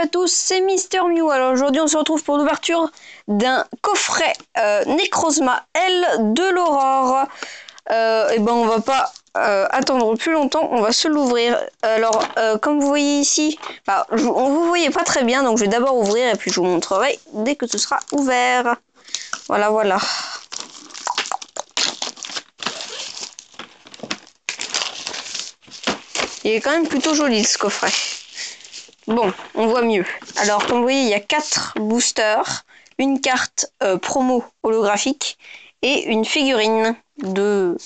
à tous, c'est Mister Mew. Alors aujourd'hui on se retrouve pour l'ouverture d'un coffret Necrozma L de l'Aurore. Et ben on va pas attendre plus longtemps, on va se l'ouvrir. Alors comme vous voyez ici, vous voyez pas très bien, donc je vais d'abord ouvrir et puis je vous montrerai dès que ce sera ouvert. Voilà, voilà. Il est quand même plutôt joli ce coffret. Bon, on voit mieux. Alors, comme vous voyez, il y a 4 boosters, une carte promo holographique et une figurine de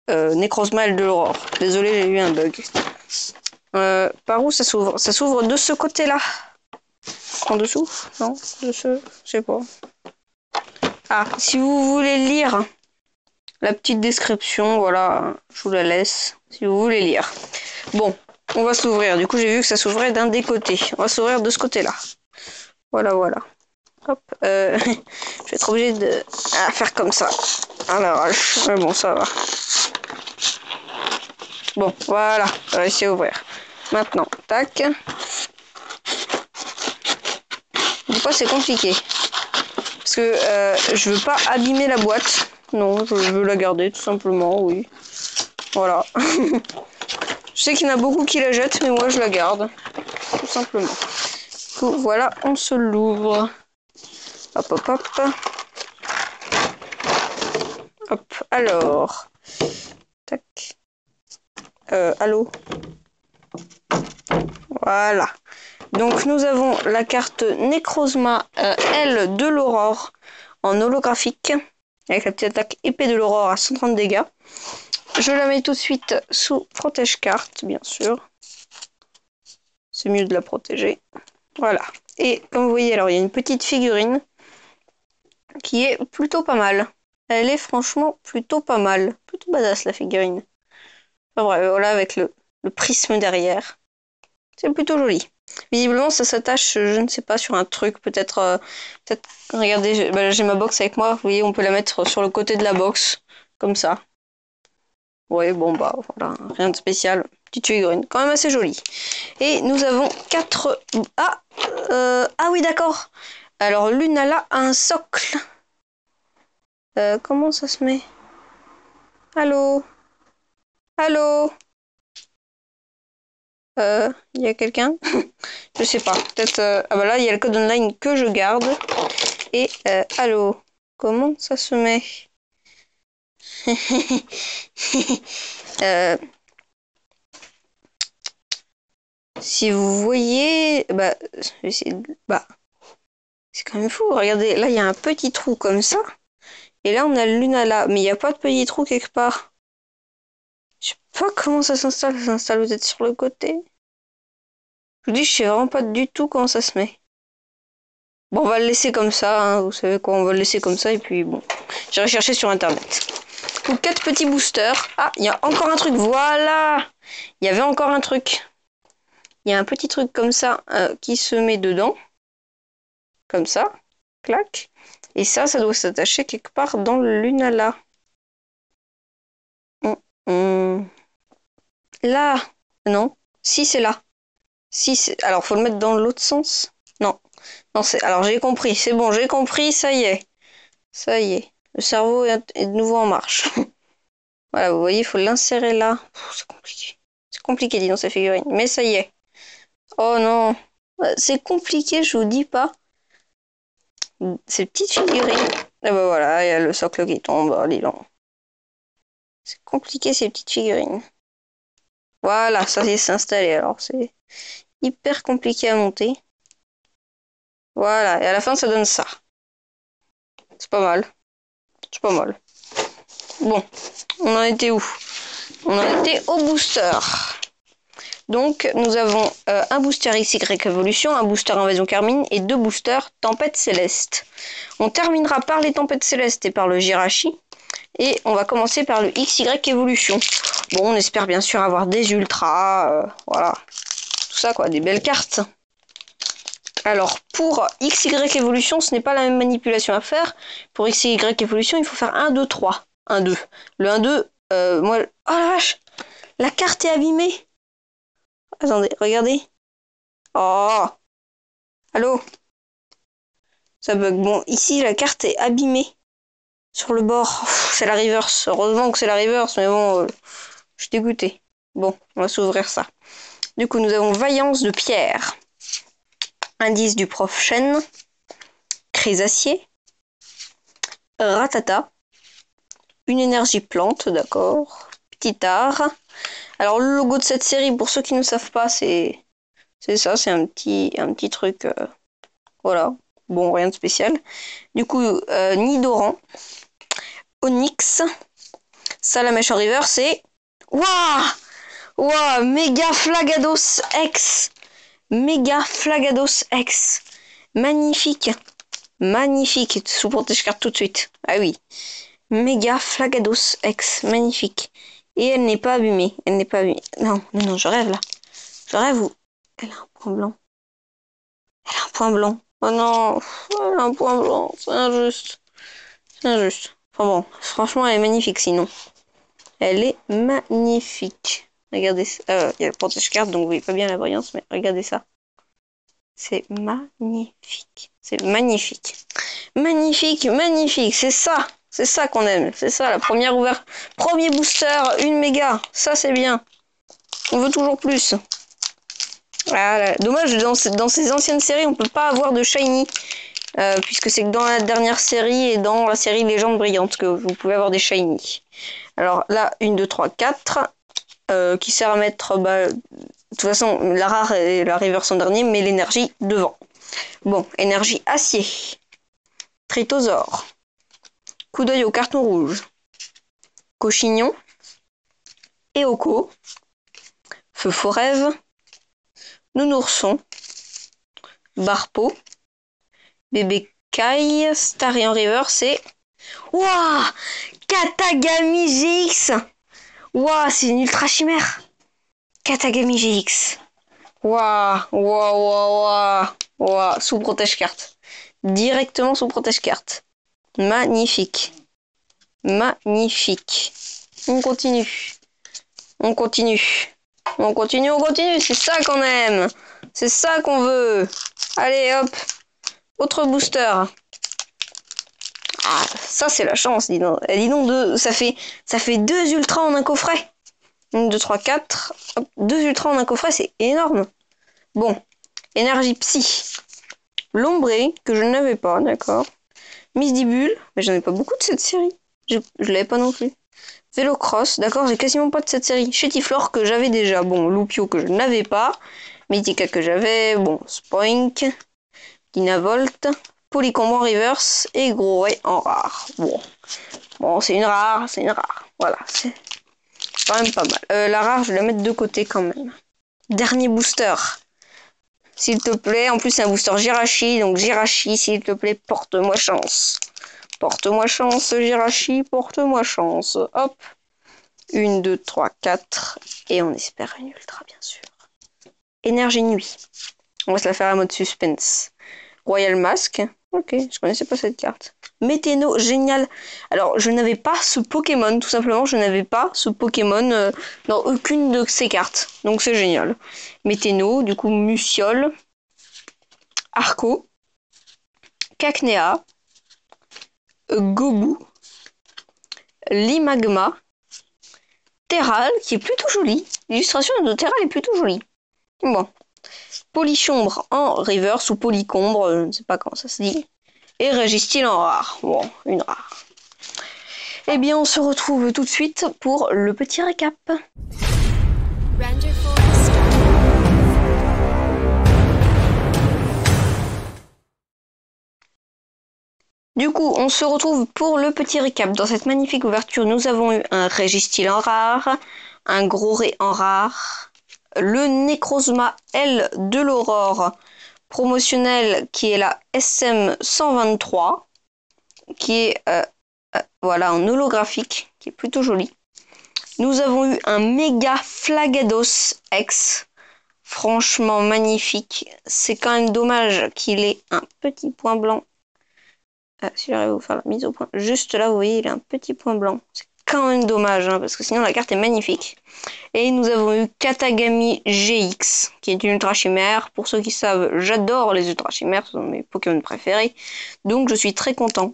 Necrozma L de l'Aurore. Désolé, j'ai eu un bug. Par où ça s'ouvre? Ça s'ouvre de ce côté-là. En dessous? Non, de ce... Je sais pas. Ah, si vous voulez lire la petite description, voilà, je vous la laisse, si vous voulez lire. Bon, on va s'ouvrir. Du coup, j'ai vu que ça s'ouvrait d'un des côtés. On va s'ouvrir de ce côté-là. Voilà, voilà. Hop. Je vais être obligé de faire comme ça. Alors, mais bon, ça va. Bon, voilà. J'ai réussi à ouvrir. Maintenant, tac. Des fois, c'est compliqué. Parce que je veux pas abîmer la boîte. Non, je veux la garder, tout simplement, oui. Voilà. Je sais qu'il y en a beaucoup qui la jettent, mais moi, je la garde. Tout simplement. Du coup, voilà, on se l'ouvre. Hop, hop, hop. Hop, alors. Tac. Allô. Voilà. Donc, nous avons la carte Necrozma L de l'Aurore en holographique. Avec la petite attaque épée de l'Aurore à 130 dégâts. Je la mets tout de suite sous protège carte, bien sûr. C'est mieux de la protéger. Voilà. Et comme vous voyez, alors il y a une petite figurine qui est plutôt pas mal. Elle est franchement plutôt pas mal. Plutôt badass la figurine. Enfin bref, voilà avec le prisme derrière. C'est plutôt joli. Visiblement ça s'attache, je ne sais pas, sur un truc. Peut-être, regardez, j'ai ma box avec moi. Vous voyez, on peut la mettre sur le côté de la box. Comme ça. Ouais, bon bah voilà, rien de spécial. Petite figurine, quand même assez jolie. Et nous avons 4... ah oui, d'accord. Alors Lunala a un socle. Comment ça se met? Allô? Allô? Il y a quelqu'un? Je sais pas. Peut-être... Ah bah là, il y a le code online que je garde. Et allô? Comment ça se met? Si vous voyez... c'est quand même fou. Regardez, là, il y a un petit trou comme ça. Et là, on a le Lunala. Mais il n'y a pas de petit trou quelque part. Je sais pas comment ça s'installe. Ça s'installe peut-être sur le côté. Je vous dis, je sais vraiment pas du tout comment ça se met. Bon, on va le laisser comme ça. Hein. Vous savez quoi, on va le laisser comme ça. Et puis, bon, j'irai chercher sur Internet. Donc, 4 petits boosters. Ah, il y a encore un truc. Voilà! Il y avait encore un truc. Il y a un petit truc comme ça qui se met dedans. Comme ça. Clac. Et ça doit s'attacher quelque part dans le Lunala. Là. Non. Si, c'est là. Si, c'est... Alors, faut le mettre dans l'autre sens. Non. Non, c'est... Alors, j'ai compris. C'est bon, j'ai compris. Ça y est. Ça y est. Le cerveau est de nouveau en marche. Voilà, vous voyez, il faut l'insérer là. C'est compliqué. C'est compliqué, dis donc, ces figurines. Mais ça y est. Oh non. C'est compliqué, je vous dis pas. Ces petites figurines. Et ben voilà, il y a le socle qui tombe. Oh, dis donc. C'est compliqué, ces petites figurines. Voilà, ça y est, c'est installé. Alors, c'est hyper compliqué à monter. Voilà, et à la fin, ça donne ça. C'est pas mal. C'est pas mal. Bon, on en était où? On en était au booster. Donc, nous avons un booster XY Evolution, un booster Invasion Carmine et 2 boosters Tempête Céleste. On terminera par les Tempêtes Célestes et par le Jirachi. Et on va commencer par le XY Evolution. Bon, on espère bien sûr avoir des ultras, voilà. Tout ça, quoi, des belles cartes. Alors, pour XY Evolution, ce n'est pas la même manipulation à faire. Pour XY Evolution, il faut faire 1, 2, 3. 1, 2. Le 1, 2, moi... Oh la vache! La carte est abîmée! Attendez, regardez. Oh! Allô? Ça bug. Bon, ici, la carte est abîmée. Sur le bord. C'est la reverse. Heureusement que c'est la reverse, mais bon, je suis dégoûté. Bon, on va s'ouvrir ça. Du coup, nous avons Vaillance de pierre. Indice du prof Chen. Crésacier. Ratata. Une énergie plante, d'accord. Petit art. Alors, le logo de cette série, pour ceux qui ne savent pas, c'est ça, c'est un petit truc. Voilà. Bon, rien de spécial. Du coup, Nidoran. Onyx. Salamèche en river, c'est... Waouh! Waouh! Méga Flagados X! Méga Flagados X! Magnifique! Magnifique! Sous protège carte tout de suite. Ah oui. Méga Flagados X. Magnifique. Et elle n'est pas abîmée. Elle n'est pas abîmée. Non, non, non, je rêve là. Je rêve où... Elle a un point blanc. Elle a un point blanc. Oh non! Elle a un point blanc. C'est injuste. C'est injuste. Enfin bon, franchement, elle est magnifique sinon. Elle est magnifique. Regardez ça. Il y a le protège-carte, donc vous voyez pas bien la brillance, mais regardez ça. C'est magnifique. C'est magnifique. Magnifique, magnifique. C'est ça. C'est ça qu'on aime. C'est ça, la première ouverture. Premier booster, une méga. Ça, c'est bien. On veut toujours plus. Voilà. Dommage, dans ces anciennes séries, on peut pas avoir de shiny. Puisque c'est que dans la dernière série et dans la série Légende brillante que vous pouvez avoir des shiny. Alors là, 1, 2, 3, 4, qui sert à mettre, de toute façon, la rare et la reverse en dernier, mais l'énergie devant. Bon, énergie acier, Tritosaure, coup d'œil au carton rouge, Cochignon, Eoko, Feu Forève, Nounourson, Barpo, Bébé Caille, Starry en reverse et... Wouah! Katagami GX! Waouh, c'est une ultra chimère. Katagami GX. Waouh, waouh, waouh, waouh. Waouh, sous protège carte. Directement sous protège carte. Magnifique. Magnifique. On continue. On continue. On continue, on continue. C'est ça qu'on aime. C'est ça qu'on veut. Allez, hop. Autre booster. Ah, ça c'est la chance, dis donc. Dis donc, ça fait 2 ultras en un coffret. 1, 2, 3, 4. Hop, 2 ultras en un coffret, c'est énorme. Bon, énergie psy. Lombré, que je n'avais pas, d'accord. Misdibule, mais j'en ai pas beaucoup de cette série. Je l'avais pas non plus. Vélocross, d'accord, j'ai quasiment pas de cette série. Chétiflore, que j'avais déjà. Bon, Loupio, que je n'avais pas. Mythica, que j'avais. Bon, Spoink. Dynavolt. Polycombo en reverse. Et Gros Ray en rare. Bon, c'est une rare, c'est une rare. Voilà, c'est quand même pas mal. La rare, je vais la mettre de côté quand même. Dernier booster. S'il te plaît, en plus c'est un booster Jirachi, donc Jirachi, s'il te plaît, porte-moi chance. Porte-moi chance, Jirachi, porte-moi chance. Hop. 1, 2, 3, 4. Et on espère une ultra, bien sûr. Énergie nuit. On va se la faire à mode suspense. Royal Mask. Ok, je connaissais pas cette carte. Météno, génial. Alors, je n'avais pas ce Pokémon, tout simplement. Je n'avais pas ce Pokémon dans aucune de ces cartes. Donc, c'est génial. Météno, du coup, Muciole. Arco. Cacnea. Gobu. Limagma. Terral, qui est plutôt jolie. L'illustration de Terral est plutôt jolie. Bon. Polychombre en reverse ou polycombre, je ne sais pas comment ça se dit. Et Régistyle en rare. Bon, une rare. Eh bien, on se retrouve tout de suite pour le petit récap. Du coup, on se retrouve pour le petit récap. Dans cette magnifique ouverture, nous avons eu un Régistyle en rare, un Gros Ray en rare, le Necrozma L de l'Aurore promotionnel qui est la SM 123, qui est voilà, en holographique, qui est plutôt joli. Nous avons eu un méga Flagados X, franchement magnifique. C'est quand même dommage qu'il ait un petit point blanc. Si j'arrive à vous faire la mise au point, juste là, vous voyez, il a un petit point blanc. C'est quand même dommage, hein, parce que sinon la carte est magnifique. Et nous avons eu Katagami GX, qui est une ultra chimère. Pour ceux qui savent, j'adore les ultra chimères, ce sont mes Pokémon préférés. Donc je suis très content.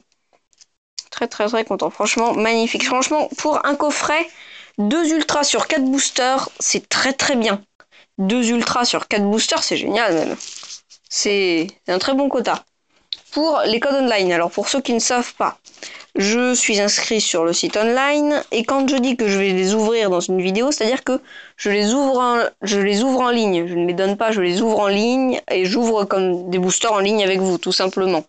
Très très très content. Franchement, magnifique. Franchement, pour un coffret, 2 ultras sur 4 boosters, c'est très très bien. 2 ultras sur 4 boosters, c'est génial même. C'est un très bon quota. Pour les codes online, alors pour ceux qui ne savent pas, je suis inscrit sur le site online et quand je dis que je vais les ouvrir dans une vidéo, c'est-à-dire que je les ouvre en ligne. Je ne les donne pas, je les ouvre en ligne et j'ouvre comme des boosters en ligne avec vous, tout simplement.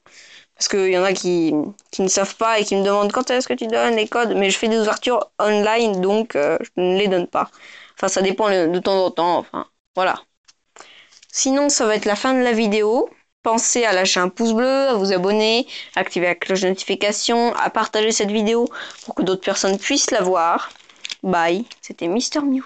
Parce qu'il y en a qui ne savent pas et qui me demandent quand est-ce que tu donnes les codes, mais je fais des ouvertures online, donc je ne les donne pas. Enfin, ça dépend de temps en temps, enfin, voilà. Sinon, ça va être la fin de la vidéo. Pensez à lâcher un pouce bleu, à vous abonner, à activer la cloche de notification, à partager cette vidéo pour que d'autres personnes puissent la voir. Bye, c'était Mister Mew.